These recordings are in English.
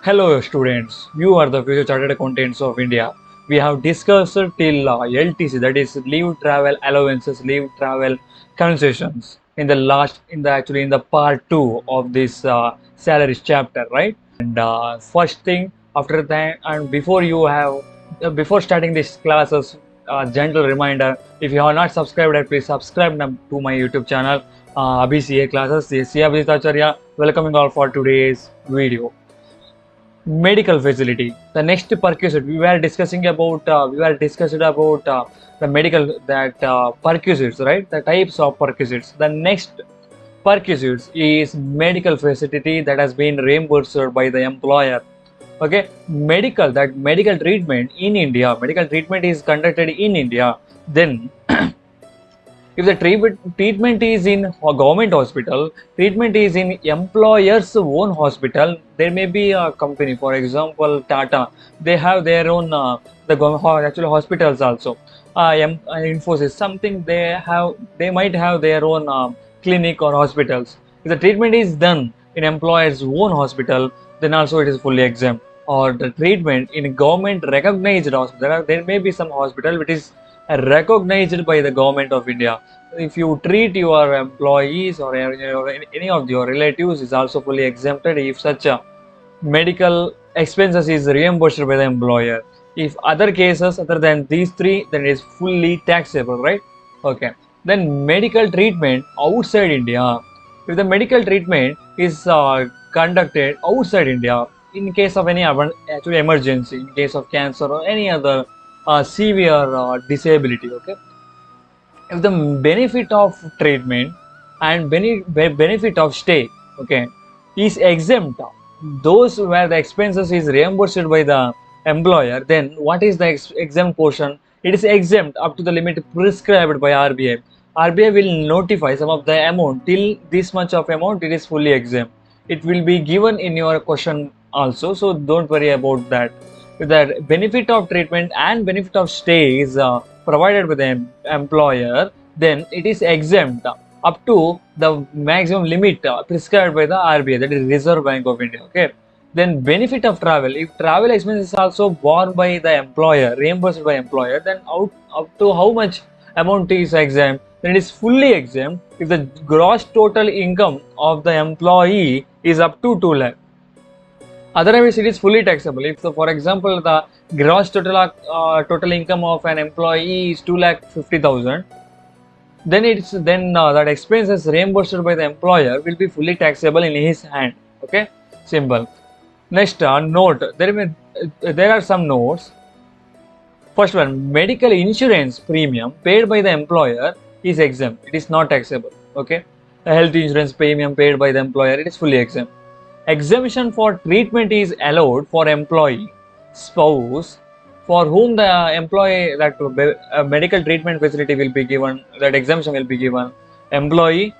Hello students, you are the future chartered accountants of India. We have discussed till LTC, that is leave travel allowances, leave travel concessions in the actually in the part 2 of this salaries chapter, right? And first thing after that and before you have before starting these classes, gentle reminder, if you have not subscribed, please subscribe to my YouTube channel, Abhi CA Classes. This is Abhijith Acharya, welcoming all for today's video. Medical facility, the next perquisite we were discussing about the medical that perquisites, right, the types of perquisites. The next perquisites is medical facility that has been reimbursed by the employer. Okay, medical treatment in India, medical treatment is conducted in India, then if the treatment is in a government hospital, treatment is in employer's own hospital, there may be a company, for example, Tata, they have their own actually hospitals also. Infosys, something they might have their own clinic or hospitals. If the treatment is done in employer's own hospital, then also it is fully exempt. Or the treatment in government recognized hospital, there may be some hospital which is recognized by the government of India. If you treat your employees or any of your relatives, is also fully exempted if such a medical expenses is reimbursed by the employer. If other cases other than these three, then it is fully taxable, right? Okay. Then medical treatment outside India. If the medical treatment is conducted outside India, in case of any actually emergency, in case of cancer or any other severe disability, okay, if the benefit of treatment and benefit of stay, okay, is exempt, those where the expenses is reimbursed by the employer, then what is the exempt portion? It is exempt up to the limit prescribed by RBI. RBI will notify some of the amount, till this much of amount it is fully exempt. It will be given in your question also, so don't worry about that. The benefit of treatment and benefit of stay is provided by the employer, then it is exempt up to the maximum limit prescribed by the RBI, that is Reserve Bank of India. Okay. Then benefit of travel, if travel expense is also borne by the employer, reimbursed by employer, then up to how much amount is exempt? Then it is fully exempt if the gross total income of the employee is up to 2 lakh. Otherwise, it is fully taxable. If, so, for example, the gross total income of an employee is 2,50,000, then that expenses reimbursed by the employer will be fully taxable in his hand. Okay, simple. Next, note. There are some notes. First one, medical insurance premium paid by the employer is exempt. It is not taxable. Okay, the health insurance premium paid by the employer, it is fully exempt. Exemption for treatment is allowed for employee, spouse, for whom the employee that medical treatment facility will be given, that exemption will be given. Employee,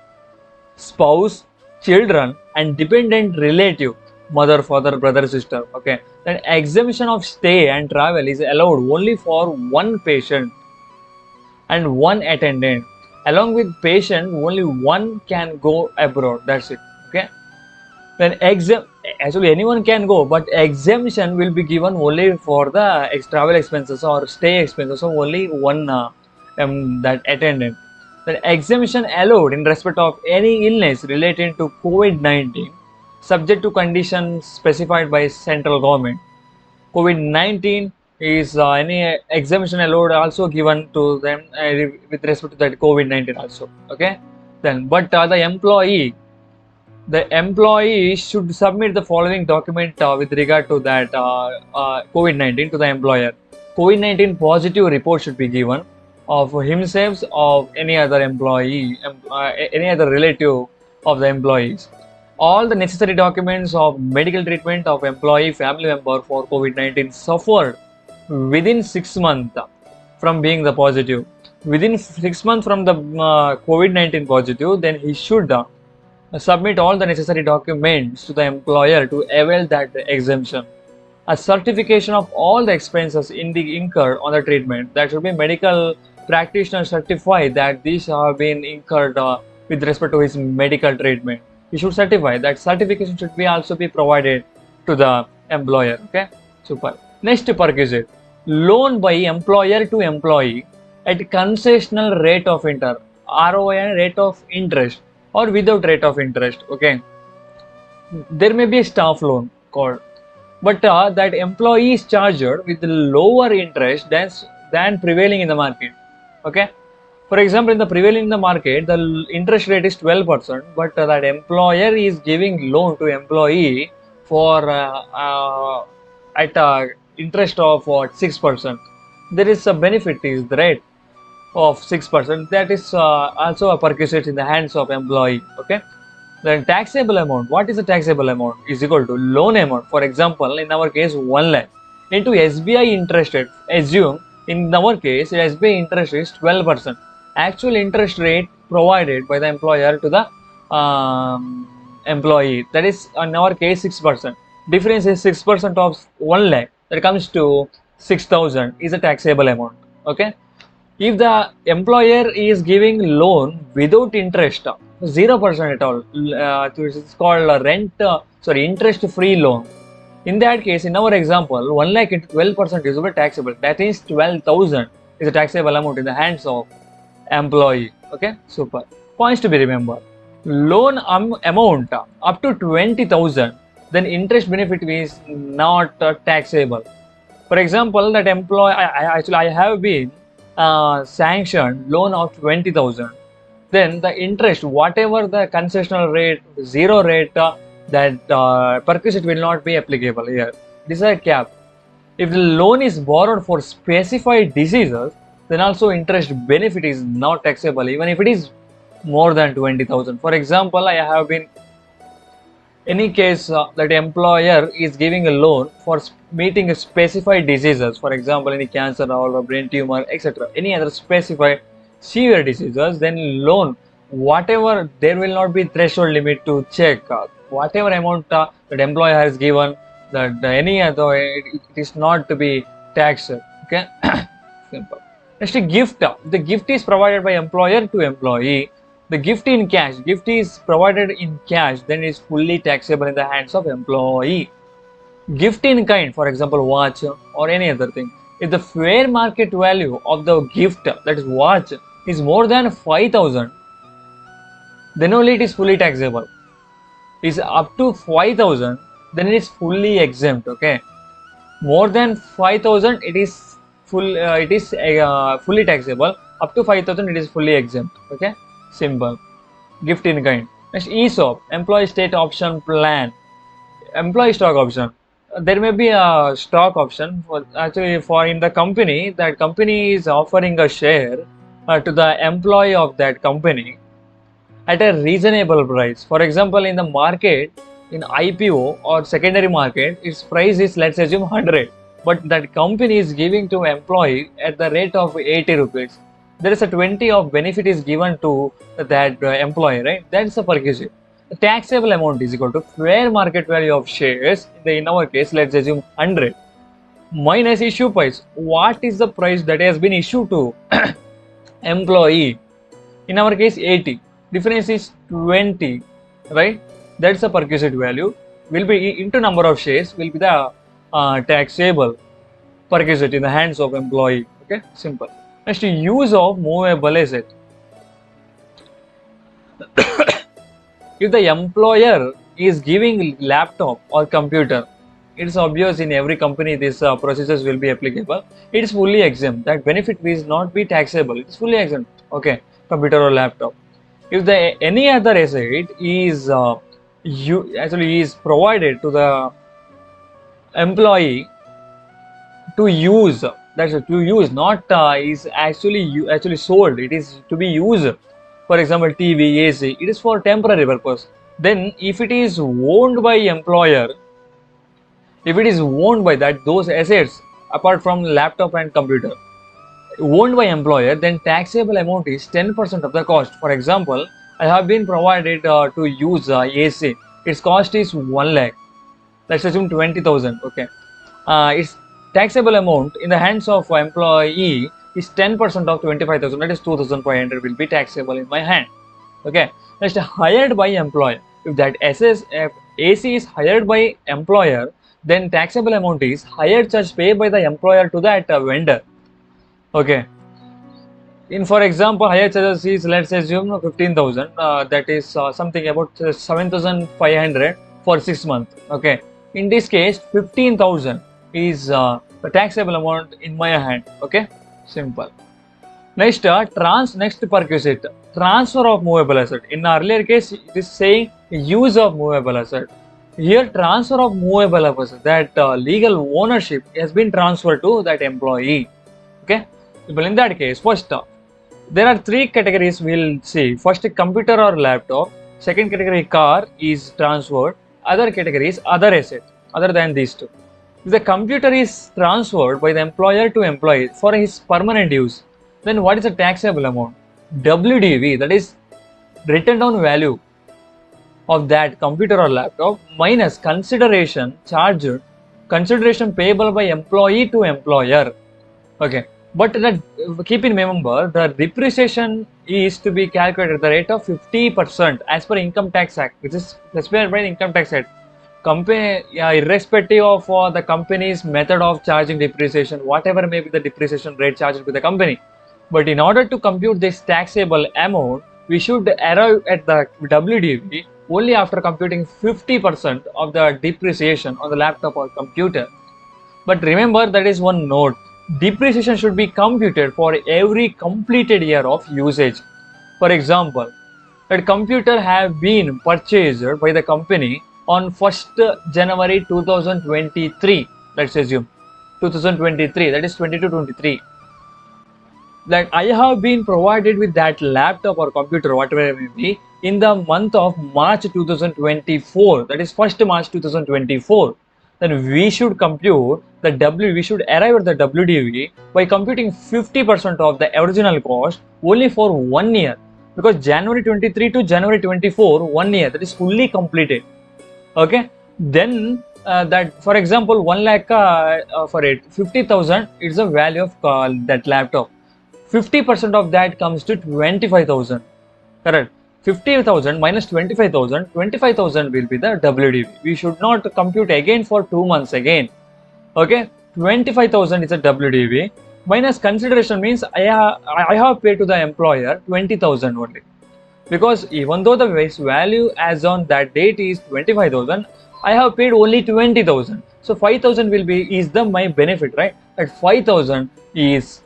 spouse, children, and dependent relative, mother, father, brother, sister. Okay. Then exemption of stay and travel is allowed only for one patient and one attendant. Along with patient, only one can go abroad. That's it. Okay. Then actually anyone can go, but exemption will be given only for the travel expenses or stay expenses of only one that attendant. The exemption allowed in respect of any illness related to COVID-19, subject to conditions specified by central government. COVID-19 is any exemption allowed also given to them with respect to that COVID-19 also. Okay. Then, but the employee should submit the following document with regard to that COVID-19 to the employer. COVID-19 positive report should be given of himself, of any other employee, any other relative of the employees. All the necessary documents of medical treatment of employee family member for COVID-19 suffered within 6 months from being the positive. Within 6 months from the COVID-19 positive, then he should submit all the necessary documents to the employer to avail that exemption. A certification of all the expenses incurred on the treatment, that should be medical practitioner certify that these have been incurred with respect to his medical treatment. He should certify that. Certification should be also be provided to the employer. Okay, super. Next, perquisite, loan by employer to employee at concessional rate of interest, ROI rate of interest, or without rate of interest. Okay, there may be a staff loan called, but that employee is charged with lower interest than prevailing in the market. Okay, for example, in the prevailing in the market, the interest rate is 12%, but that employer is giving loan to employee for at interest of 6%. There is a benefit is the rate of 6%. That is also a perquisite in the hands of employee. Okay. Then taxable amount. What is the taxable amount? Is equal to loan amount. For example, in our case, 1 lakh into SBI interest rate. Assume in our case, SBI interest is 12%. Actual interest rate provided by the employer to the employee. That is in our case 6%. Difference is 6% of 1 lakh. That comes to 6,000 is a taxable amount. Okay. If the employer is giving loan without interest, 0% at all, it's called a interest-free loan. In that case, in our example, 1 lakh into 12% is taxable. That is 12,000 is a taxable amount in the hands of employee. Okay, super. Points to be remembered. Loan amount up to 20,000, then interest benefit is not taxable. For example, that employee, I have been sanctioned loan of 20,000. Then the interest, whatever the concessional rate, zero rate, that perquisite will not be applicable here. This is a cap. If the loan is borrowed for specified diseases, then also interest benefit is not taxable, even if it is more than 20,000. For example, I have been any case that employer is giving a loan for meeting specified diseases, for example, any cancer or a brain tumor, etc., any other specified severe diseases, then loan, whatever, there will not be threshold limit to check whatever amount that employer has given, that any other, it is not to be taxed. Okay. Simple. Next, gift. The gift is provided by employer to employee. The gift in cash, gift is provided in cash, then it is fully taxable in the hands of employee. Gift in kind, for example, watch or any other thing. If the fair market value of the gift, that is watch, is more than 5,000, then only it is fully taxable. Is up to 5,000, then it is fully exempt. Okay, more than 5,000, it is fully taxable. Up to 5,000, it is fully exempt. Okay. Simple. Gift in kind. Next, ESOP, employee state option plan, employee stock option. There may be a stock option for in the company. That company is offering a share to the employee of that company at a reasonable price. For example, in the market, in IPO or secondary market, its price is, let's assume, 100, but that company is giving to employee at the rate of 80 rupees. There is a 20 of benefit is given to that employee, right? That's a perquisite. The taxable amount is equal to fair market value of shares. In our case, let's assume 100 minus issue price. What is the price that has been issued to employee? In our case, 80. Difference is 20, right? That's the perquisite value. Will be into number of shares. Will be the taxable perquisite in the hands of employee. Okay, simple. Next, use of movable asset. If the employer is giving laptop or computer, it's obvious in every company this procedures will be applicable. It is fully exempt. That benefit will not be taxable. It is fully exempt. Okay, computer or laptop. If the any other asset is is provided to the employee to use, that's to use, not is actually sold. It is to be used. For example, TV, AC. It is for temporary purpose. Then, if it is owned by employer, if it is owned by that those assets apart from laptop and computer, owned by employer, then taxable amount is 10% of the cost. For example, I have been provided to use AC. Its cost is 1 lakh. Let's assume 20,000. Okay. Its taxable amount in the hands of employee is 10% of 25,000. That is 2,500 will be taxable in my hand. Okay. Next, hired by employer. If that AC is hired by employer, then taxable amount is higher charge paid by the employer to that vendor. Okay. In for example, higher charges is, let's assume 15,000. That is something about 7,500 for 6 months. Okay. In this case, 15,000 is the taxable amount in my hand. Okay. Simple. Next, next perquisite, transfer of movable asset. In earlier case, it is saying use of movable asset. Here, transfer of movable asset, that legal ownership has been transferred to that employee. Okay. Well, in that case, first, there are three categories we'll see. First, computer or laptop. Second category, car is transferred. Other category is other asset, other than these two. If the computer is transferred by the employer to employee for his permanent use, then what is the taxable amount? WDV, that is written down value of that computer or laptop, minus consideration charged, consideration payable by employee to employer. Okay, but keep in remember, the depreciation is to be calculated at the rate of 50% as per Income Tax Act, which is specified by the Income Tax Act. Company, irrespective of the company's method of charging depreciation, whatever may be the depreciation rate charged by the company. But in order to compute this taxable amount, we should arrive at the WDV only after computing 50% of the depreciation on the laptop or computer. But remember, that is one note. Depreciation should be computed for every completed year of usage. For example, that computer have been purchased by the company on 1st January 2023. Let's assume 2023, that is 22-23. That I have been provided with that laptop or computer, whatever it may be, in the month of March 2024, that is 1st March 2024. Then we should compute we should arrive at the WDV by computing 50% of the original cost only for 1 year, because January 23 to January 24, 1 year, that is fully completed. Okay, then that, for example, 1 lakh for it, 50,000 is the value of that laptop. 50% of that comes to 25,000. Correct. 50,000 minus 25,000, 25,000 will be the WDV. We should not compute again for 2 months again. Okay, 25,000 is a WDV. Minus consideration means I have paid to the employer 20,000 only. Because even though the value as on that date is 25,000, I have paid only 20,000. So 5,000 is my benefit, right? That 5,000 is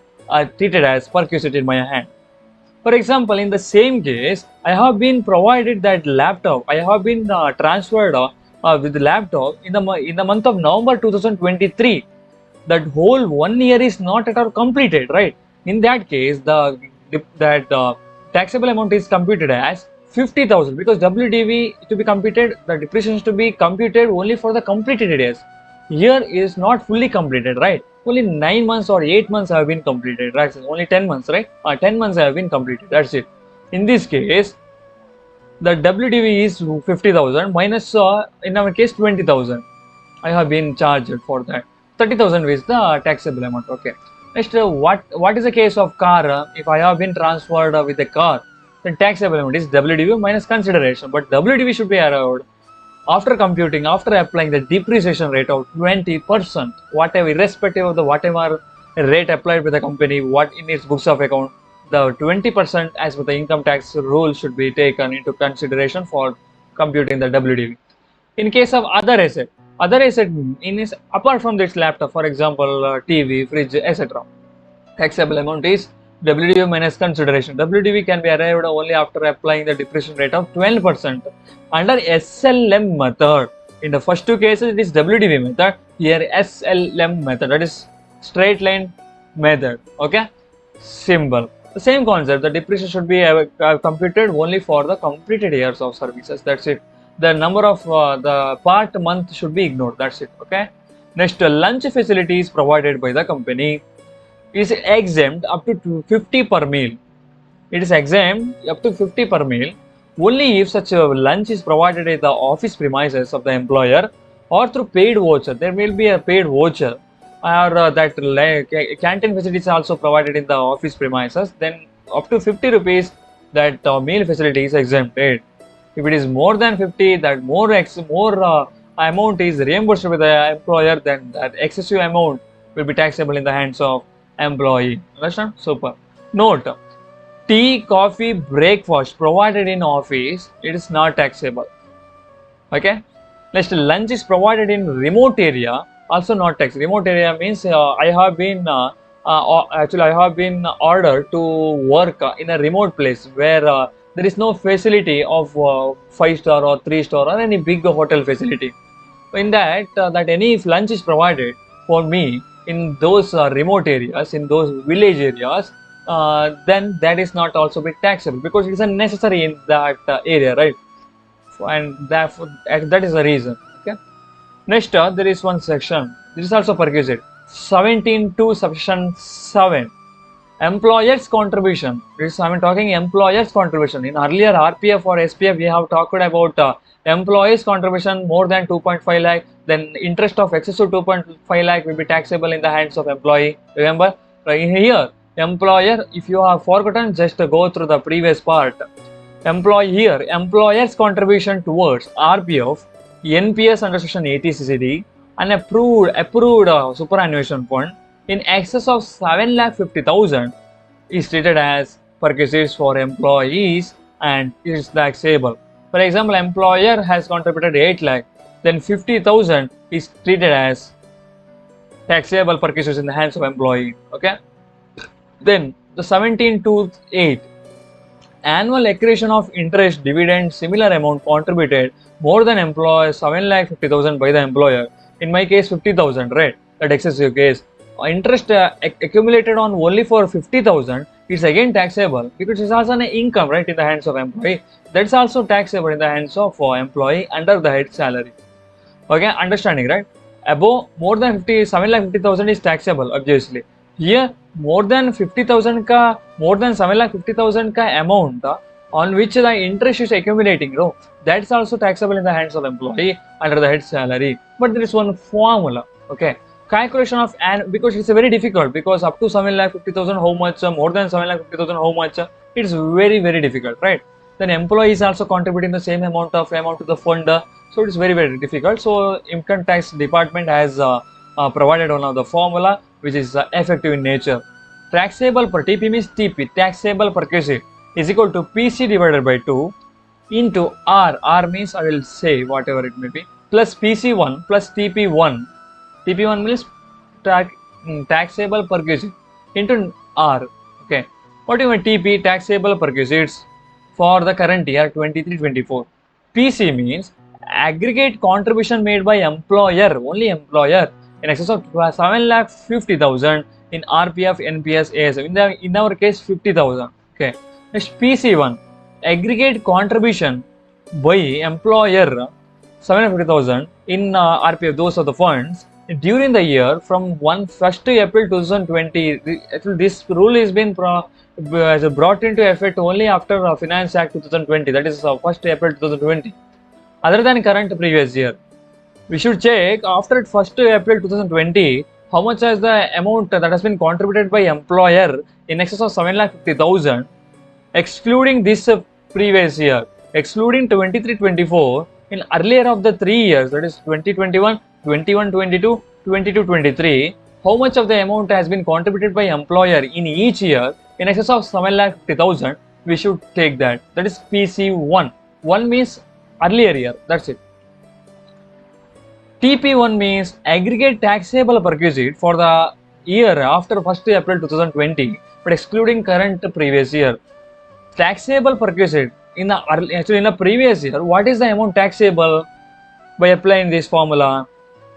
treated as perquisite in my hand. For example, in the same case, I have been provided that laptop. I have been transferred with the laptop in the month of November 2023. That whole 1 year is not at all completed, right? In that case, that taxable amount is computed as 50,000, because WDV to be computed, the depreciation to be computed only for the completed years. Here is not fully completed, right? Only 9 months or 8 months have been completed, right? Only 10 months, right? 10 months have been completed, that's it. In this case, the WDV is 50,000 minus, in our case, 20,000. I have been charged for that. 30,000 is the taxable amount. Okay. Next, what is the case of car? If I have been transferred with a car, the taxable amount is WDV minus consideration. But WDV should be arrived after computing, after applying the depreciation rate of 20%, whatever, irrespective of the whatever rate applied by the company, what in its books of account, the 20% as per the income tax rule should be taken into consideration for computing the WDV. In case of other asset is apart from this laptop, for example, TV, fridge, etc. Taxable amount is WDV minus consideration. WDV can be arrived only after applying the depreciation rate of 12% under SLM method. In the first two cases, it is WDV method. Here, SLM method, that is straight line method. Okay, simple. The same concept. The depreciation should be computed only for the completed years of services. That's it. The number of the part month should be ignored. That's it. Okay. Next, lunch facilities provided by the company is exempt up to 50 per meal. It is exempt up to 50 per meal only if such a lunch is provided at the office premises of the employer or through paid voucher. There will be a paid voucher, or that canteen facilities also provided in the office premises. Then up to 50 rupees, that meal facility is exempted. If it is more than 50, that more amount is reimbursed by the employer, then that excessive amount will be taxable in the hands of employee. Understand? Super. Note: tea, coffee, breakfast provided in office, it is not taxable. Okay. Next, lunch is provided in remote area, also not tax. Remote area means I have been actually I have been ordered to work in a remote place where there is no facility of 5-star or 3-star or any big hotel facility. In that any if lunch is provided for me in those remote areas, in those village areas, then that is not also be taxable because it is unnecessary in that area, right? And that is the reason. Okay. Next, there is one section. This is also perquisite. 17 to section 7. Employer's contribution. This I am talking employer's contribution. In earlier RPF or SPF, we have talked about employees' contribution more than 2.5 lakh. Then interest of excess to 2.5 lakh will be taxable in the hands of employee. Remember, here employer. If you have forgotten, just go through the previous part. Employer's contribution towards RPF, NPS under section 80 CCD, and approved superannuation fund in excess of 7,50,000 is treated as perquisites for employees and is taxable. For example, employer has contributed 8 lakh, then 50,000 is treated as taxable perquisites in the hands of employee. Okay. Then the 17 to 8. Annual accretion of interest, dividend, similar amount contributed more than employer 7,50,000 by the employer. In my case, 50,000, right? That excessive case. Interest accumulated on only for 50,000 is again taxable because it's also an income, right, in the hands of employee. That's also taxable in the hands of employee under the head salary. Okay, understanding, right? Above more than 7,50,000 is taxable, obviously. Here more than 50,000 ka, more than 7,50,000 ka amount on which the interest is accumulating, no, that's also taxable in the hands of employee under the head salary. But there is one formula. Okay, calculation of because it's very difficult because up to 7,50,000 how much, more than 7,50,000 how much, it's very difficult, right? Then employee is also contributing the same amount to the fund, so it is very difficult. So income tax department has provided one of the formula which is effective in nature. Taxable per TP means TP, taxable perquisite is equal to PC divided by 2 into R. R means I will say whatever it may be, plus PC1 plus TP1. TP1 means taxable perquisite into R. Okay. What do you mean TP, taxable perquisites for the current year 23-24. PC means aggregate contribution made by employer, only employer, in excess of 7,50,000 in RPF, NPS, ASF. In our case, 50,000. Okay. Next, PC1, aggregate contribution by employer 750,000 in RPF. Those are the funds during the year from 1st April 2020. Actually, this rule has been brought into effect only after Finance Act 2020. That is 1st April 2020. Other than current previous year. We should check after 1st April 2020 how much is the amount that has been contributed by employer in excess of 7,50,000, excluding this previous year, excluding 23-24 in earlier of the 3 years, that is 2021, 21-22, 22-23. How much of the amount has been contributed by employer in each year in excess of 7,50,000? We should take that. That is PC1. 1 means earlier year. That's it. TP1 means aggregate taxable perquisite for the year after 1st April 2020, but excluding current previous year. Taxable perquisite in the previous year. What is the amount taxable by applying this formula?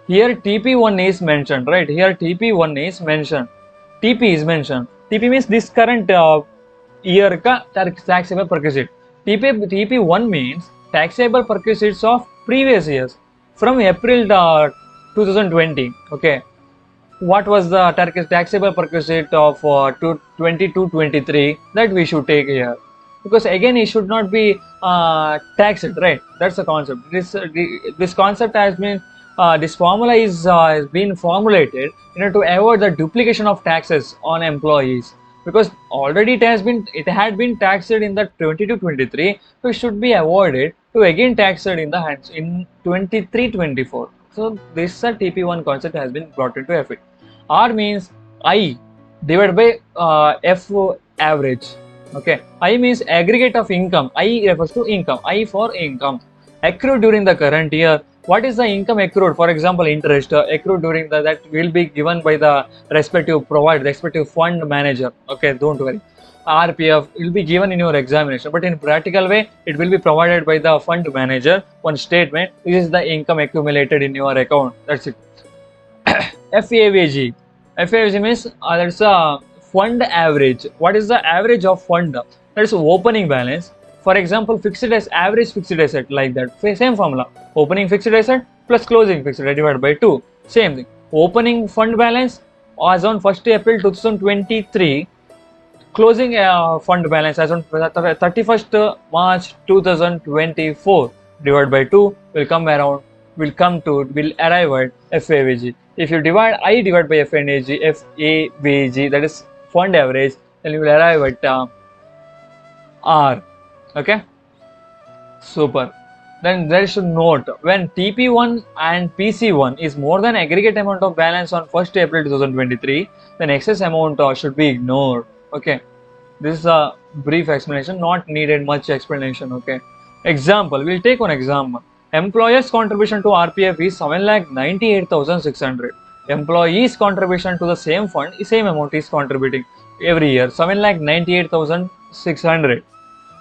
Here TP1 is mentioned, right? Here TP1 is mentioned. TP is mentioned. TP means this current year ka taxable perquisite. TP1 means taxable perquisites of previous years from April 2020. Okay, what was the taxable perquisite of 22-23 that we should take here, because again it should not be taxed, right? That's the concept. This concept has been this formula has been formulated in order to avoid the duplication of taxes on employees, because already it had been taxed in the 22-23, so it should be avoided to again taxed in the hands in 23-24. So this TP1 concept has been brought into effect. R means I divided by F average. Okay, I means aggregate of income. I refers to income. I for income accrued during the current year. What is the income accrued? For example, interest accrued during that will be given by the respective fund manager. Okay, don't worry. RPF will be given in your examination, but in practical way, it will be provided by the fund manager. One statement: this is the income accumulated in your account. That's it. FAVG. FAVG means that's a fund average. What is the average of fund? That is opening balance. For example, fixed asset, average fixed asset, like that. Same formula. Opening fixed asset plus closing fixed asset divided by 2. Same thing. Opening fund balance as on 1st April 2023. Closing fund balance as on 31st March 2024 divided by 2 will arrive at FAVG. If you divide I divided by FAVG, that is fund average, then you will arrive at R. Okay, super. Then there is a note: when TP1 and PC1 is more than aggregate amount of balance on 1st April 2023, then excess amount should be ignored. Okay, this is a brief explanation, not needed much explanation. Okay, example, we'll take one example. Employer's contribution to RPF is 7,98,600. Employee's contribution to the same fund, same amount is contributing every year, 7,98,600.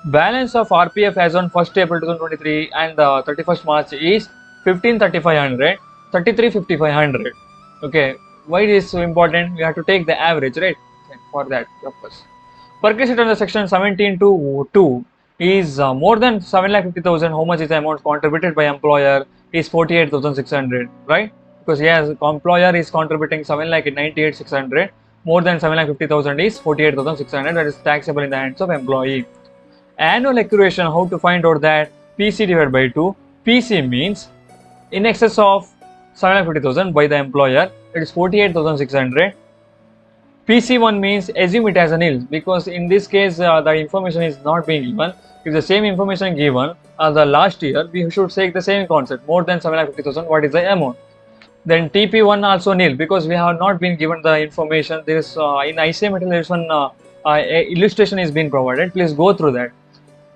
Balance of RPF as on 1st April 2023 and 31st March is 15,3500, 33,500. Okay, why it is so important? We have to take the average, right? For that purpose. Perquisite under section 17(2) is more than 7,50,000. How much is the amount contributed by employer? Is 48,600, right? Because yes, employer is contributing 7,98,600. More than 7,50,000 is 48,600. That is taxable in the hands of employee. Annual accruation, how to find out that? PC divided by 2. PC means in excess of 7,50,000 by the employer, it is 48,600. PC1 means assume it as a nil, because in this case the information is not being given. If the same information given the last year, we should take the same concept, more than 7,50,000, what is the amount? Then TP1 also nil, because we have not been given the information. There is in ICA material there is one illustration is being provided. Please go through that.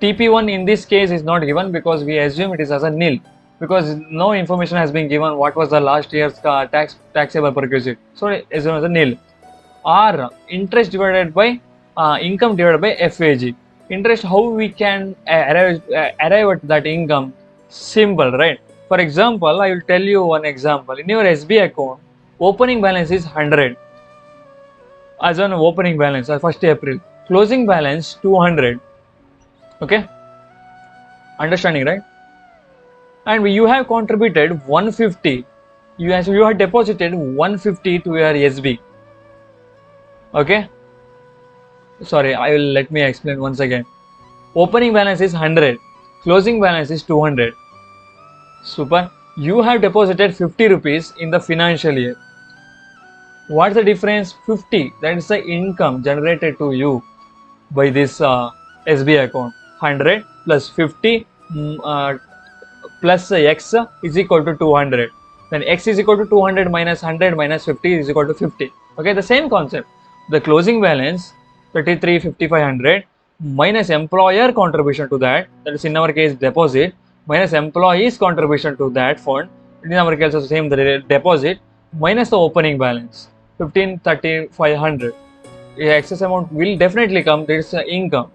TP1 in this case is not given because we assume it is as a nil, because no information has been given what was the last year's taxable perquisite. So assume as a nil. R, interest divided by income divided by FAG. Interest, how we can arrive at that income? Simple, right? For example, I will tell you one example. In your SB account, opening balance is 100 as an opening balance as 1st April. Closing balance 200. Okay, understanding, right? And you have contributed 150. You have deposited 150 to your SB. Okay, sorry, let me explain once again. Opening balance is 100, closing balance is 200. Super. You have deposited 50 rupees in the financial year. What's the difference? 50, that is the income generated to you by this SB account. 100 plus 50 plus X is equal to 200. Then X is equal to 200 minus 100 minus 50 is equal to 50. Okay, the same concept. The closing balance 33,500 minus employer contribution to that is in our case deposit, minus employee's contribution to that fund, in our case the same, the deposit, minus the opening balance 15,3500. Excess amount will definitely come, there is income.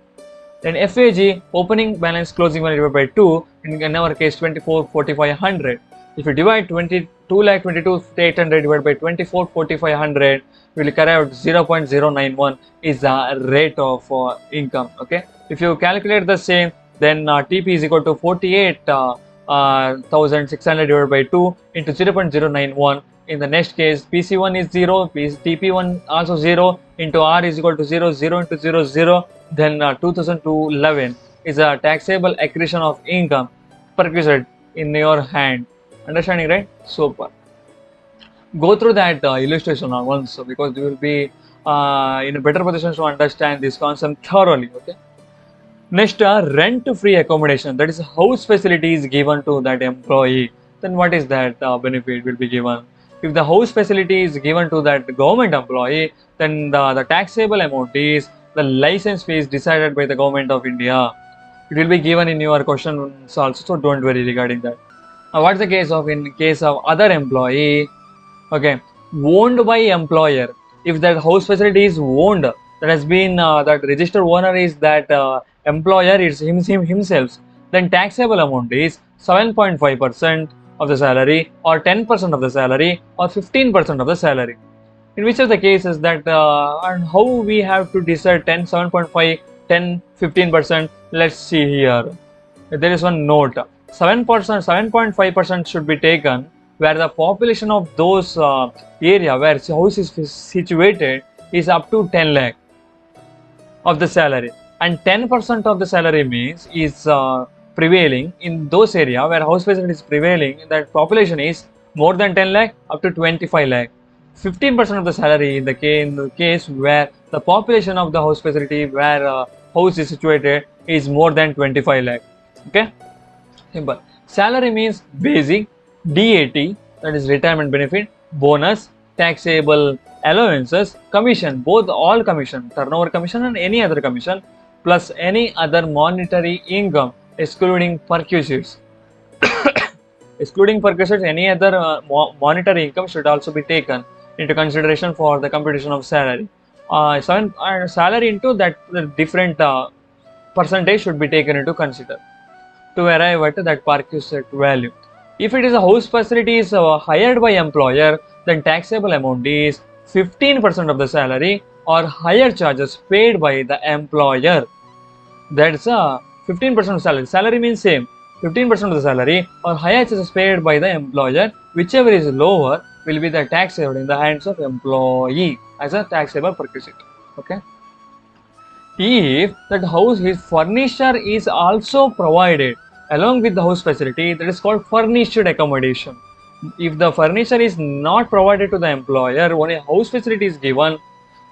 Then FAG, opening balance closing balance divided by 2, in our case 24,4500. If you divide 22,22,800 divided by 24,4500, we will carry out 0.091 is the rate of income. Okay, if you calculate the same, then TP is equal to 48,600 divided by 2 into 0.091. In the next case, PC1 is 0, TP1 also 0, into R is equal to 0, 0 into 0, 0, then 2011 is a taxable accretion of income perquisite in your hand. Understanding, right? Super. Go through that illustration once, because you will be in a better position to understand this concept thoroughly. Okay. Next, rent-free accommodation. That is, house facility is given to that employee. Then what is that benefit will be given? If the house facility is given to that government employee, then the taxable amount is the license fee is decided by the government of India. It will be given in your questions also, so don't worry regarding that. What's the case of in case of other employee? Okay, owned by employer. If that house facility is owned, that has been that registered owner is that employer is himself, then taxable amount is 7.5% of the salary, or 10% of the salary, or 15% of the salary. In which of the cases that and how we have to decide 10, 7.5, 10, 15%? Let's see here. There is one note. 7%, 7.5% should be taken where the population of those area where house is situated is up to 10 lakh of the salary, and 10% of the salary means is prevailing in those area where house facility is prevailing, that population is more than 10 lakh up to 25 lakh. 15% of the salary in the case where the population of the house facility where house is situated is more than 25 lakh. Okay, simple. Salary means basic, DAT, that is retirement benefit, bonus, taxable allowances, commission, both all commission, turnover commission and any other commission, plus any other monetary income excluding perquisites. Excluding perquisites, any other monetary income should also be taken into consideration for the computation of salary. Salary into that different percentage should be taken into consider to arrive at that perquisite value. If it is a house facility is hired by employer, then taxable amount is 15% of the salary or higher charges paid by the employer. That's 15% of salary. Salary means same. 15% of the salary or higher charges paid by the employer, whichever is lower will be the taxable in the hands of employee as a taxable perquisite. Okay. If that house his furniture is also provided along with the house facility, that is called furnished accommodation. If the furniture is not provided to the employer, only house facility is given,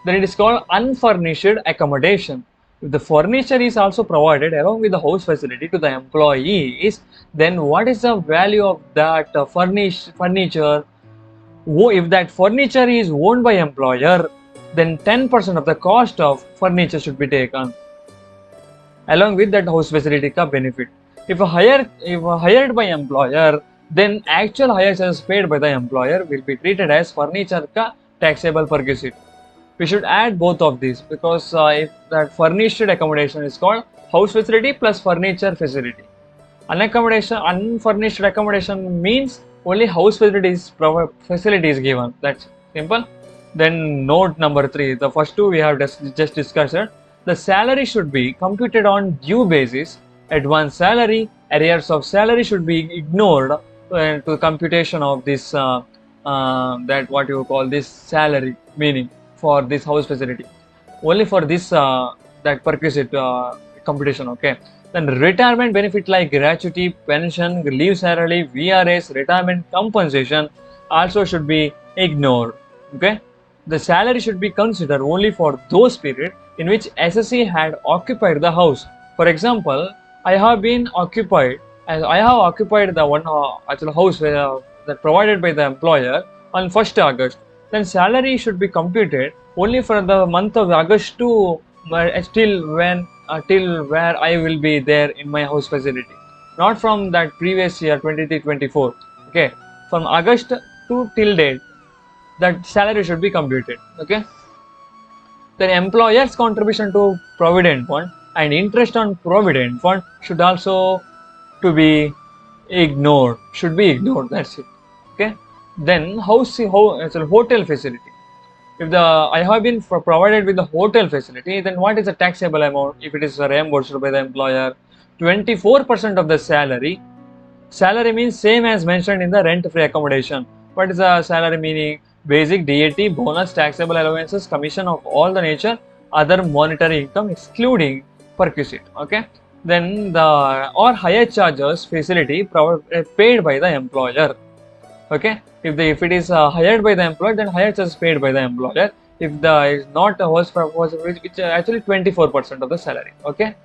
then it is called unfurnished accommodation. If the furniture is also provided along with the house facility to the employees, then what is the value of that furniture? If that furniture is owned by employer, then 10% of the cost of furniture should be taken along with that house facility ka benefit. If hired by employer, then actual higher charges paid by the employer will be treated as furniture ka taxable perquisite. We should add both of these because if that furnished accommodation is called house facility plus furniture facility. Unfurnished accommodation means only house facilities given. That's simple. Then note number 3. The first two we have just discussed. The salary should be computed on due basis. Advance salary, arrears of salary should be ignored to the computation of this that what you call this salary meaning for this house facility. Only for this that perquisite computation. Okay. Then retirement benefit like gratuity, pension, leave salary, VRS, retirement compensation also should be ignored. Okay. The salary should be considered only for those periods in which SSC had occupied the house. For example, I have occupied the one actual house that provided by the employer on 1st August. Then salary should be computed only for the month of August to till where I will be there in my house facility, not from that previous year 23-24. Okay, from August to till date, that salary should be computed. Okay. Then employer's contribution to provident fund and interest on provident fund should also to be ignored. Should be ignored. That's it. Okay. Then hotel facility. If I have been provided with the hotel facility, then what is the taxable amount? If it is reimbursed by the employer, 24% of the salary. Salary means same as mentioned in the rent-free accommodation. What is the salary meaning? Basic, DAT, bonus, taxable allowances, commission of all the nature, other monetary income excluding perquisite. Okay. Then the or higher charges facility paid by the employer. Okay. If it is hired by the employer, then higher charges paid by the employer. If the is not a host which actually 24% of the salary. Okay.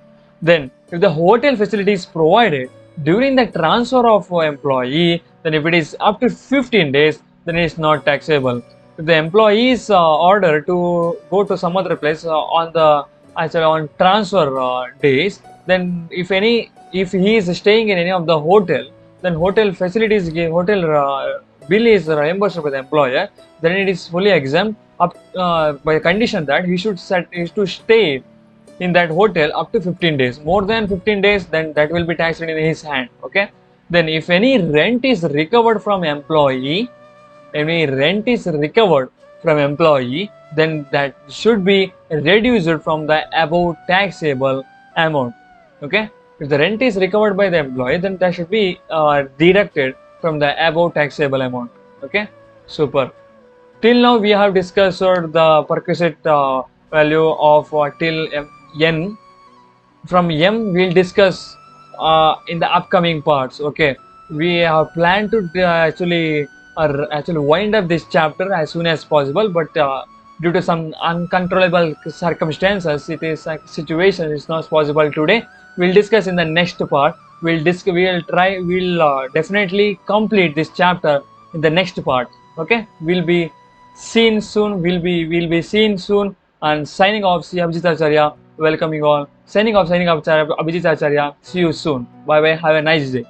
Then, if the hotel facility is provided during the transfer of employee, then if it is up to 15 days, then it is not taxable. If the employee is ordered to go to some other place on the actually on transfer days, then if he is staying in any of the hotel, then hotel facilities hotel bill is reimbursed by the employer, then it is fully exempt up by the condition that he should stay in that hotel up to 15 days. More than 15 days, then that will be taxed in his hand. Okay. Then if any rent is recovered from employee, any rent is recovered from employee, then that should be reduced from the above taxable amount. Okay. If the rent is recovered by the employee, then that should be deducted from the above taxable amount. Okay. Super. Till now we have discussed the perquisite value of till n. From m we'll discuss in the upcoming parts. Okay, we have planned to actually wind up this chapter as soon as possible, but due to some uncontrollable circumstances, it is like situation is not possible today. We'll discuss in the next part. We'll definitely complete this chapter in the next part. Okay, we'll be seen soon. We'll be seen soon. And signing off, see Abhijith Acharya. Welcome you all. Signing off, Abhijith Acharya. See you soon. Bye bye. Have a nice day.